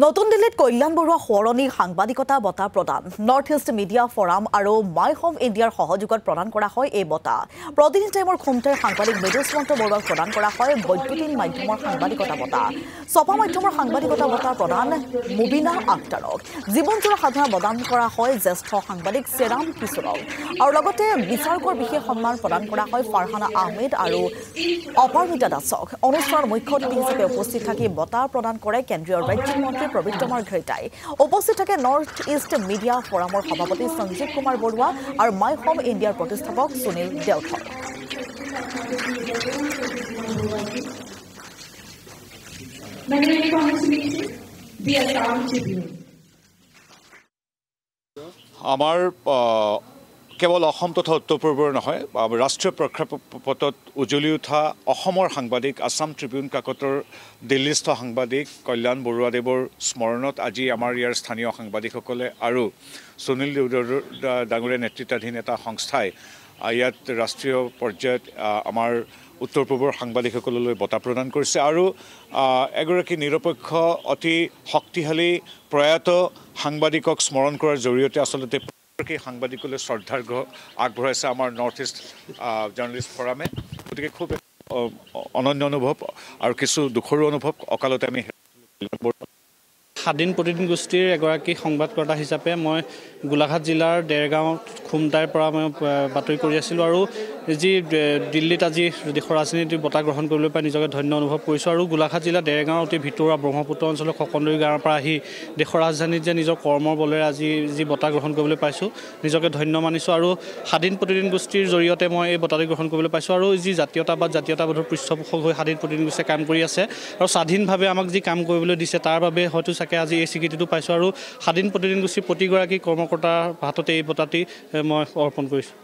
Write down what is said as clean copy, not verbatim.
নতুন দিল্লীত কল্যাণ বৰুৱা সোঁৱৰণী সাংবাদিকতা বঁটা প্ৰদান নৰ্থ ইষ্ট মিডিয়া ফৰাম আৰু মাই হোম ইণ্ডিয়াৰ সহযোগত প্ৰদান কৰা হয় এই বঁটা প্ৰতিনিধি টাইমৰ খুমটাইৰ সাংবাদিক মৃদুস্মন্ত বৰুৱাক প্ৰদান কৰা হয় বৈদ্যুতিন মাধ্যমৰ সাংবাদিকতা বঁটা ছপা মাধ্যমৰ সাংবাদিকতা বঁটা প্ৰদান মুবিনা আক্তাৰক জীৱনজোৰা সাধনা প্ৰদান কৰা হয় জ্যেষ্ঠ সাংবাদিক চেৰাম কিশোৰক আৰু লগতে বিচাৰকৰ বিশেষ সন্মান প্ৰদান কৰা হয় ফাৰহানা আহমেদ আৰু অপাৰমিতা দাসক অনুষ্ঠানৰ মুখ্য অতিথি হিচাপে উপস্থিত থাকি বঁটা প্ৰদান কৰে কেন্দ্ৰীয় ৰাজ্যিক মন্ত্ৰী পবিত্ৰ মাৰ্ঘেৰিটাই উপস্থিত থাকে নৰ্থ ইষ্ট মিডিয়া ফৰামৰ সভাপতি সঞ্জীৱ কুমাৰ বৰুৱা আৰু মাই হোম ইণ্ডিয়াৰ প্ৰতিষ্ঠাপক সুনীল দেওধৰ আমাৰ কেৱল অসম তথা উত্তৰ পূৰ্বৰ নহয় ৰাষ্ট্ৰীয় প্ৰেক্ষাপটত উজ্বলি উঠা অসমৰ সাংবাদিক আছাম ট্ৰিবিউন কাকতৰ দিল্লীস্থ সাংবাদিক কল্যাণ বৰুৱাদেৱৰ স্মৰণত আজি আমাৰ ইয়াৰ স্থানীয় সাংবাদিকসকলে আৰু সুনীল দেওধৰ ডাঙৰীয়া নেতৃত্বাধীন এটা সংস্থাই ইয়াত ৰাষ্ট্ৰীয় পৰ্যায়ত আমাৰ উত্তৰ পূৰ্বৰ সাংবাদিকসকললৈ বঁটা প্ৰদান কৰিছে আৰু এগৰাকী নিৰপেক্ষ অতি শক্তিশালী প্ৰয়াত সাংবাদিকক স্মৰণ কৰাৰ জৰিয়তে আচলতে সাংবাদিকলৈ শ্ৰদ্ধাৰ্ঘ্য আগবঢ়াইছে আমাৰ নৰ্থ ইষ্ট জাৰ্নেলিষ্ট ফৰামে গতিকে খুব অনন্য অনুভৱ আৰু কিছু দুখৰো অনুভৱ অকালতে আমি স্বাধীন প্ৰতিদিন গোষ্ঠীৰ এগৰাকী সংবাদকৰ্তা হিচাপে মই গোলাঘাট জিলাৰ দেৰগাঁও খুমটাইৰ পৰা মই বাতৰি কৰি আছিলোঁ আৰু যি দিল্লীত আজি দেশৰ ৰাজনীতিৰ বঁটা গ্ৰহণ কৰিবলৈ পাই নিজকে ধন্য অনুভৱ কৰিছোঁ আৰু গোলাঘাট জিলা দেৰগাঁও অতি ভিতৰুৱা ব্ৰহ্মপুত্ৰ অঞ্চলৰ সকলোৰে গাঁৱৰ পৰা আহি দেশৰ ৰাজধানীত যে নিজৰ কৰ্মৰ বলেৰে আজি যি বঁটা গ্ৰহণ কৰিবলৈ পাইছোঁ নিজকে ধন্য মানিছোঁ আৰু স্বাধীন প্ৰতিদিন গোষ্ঠীৰ জৰিয়তে মই এই বঁটাটো গ্ৰহণ কৰিবলৈ পাইছোঁ আৰু যি জাতীয়তাবাদৰ পৃষ্ঠপোষক হৈ স্বাধীন প্ৰতিদিন গোষ্ঠীয়ে কাম কৰি আছে আৰু স্বাধীনভাৱে আমাক যি কাম কৰিবলৈ দিছে তাৰ বাবে হয়তো চাগে আজি এই স্বীকৃতিটো পাইছোঁ আৰু স্বাধীন প্ৰতিদিন গোষ্ঠীৰ প্ৰতিগৰাকী কৰ্মকৰ্তাৰ হাততে এই বঁটাটি মই অৰ্পণ কৰিছোঁ।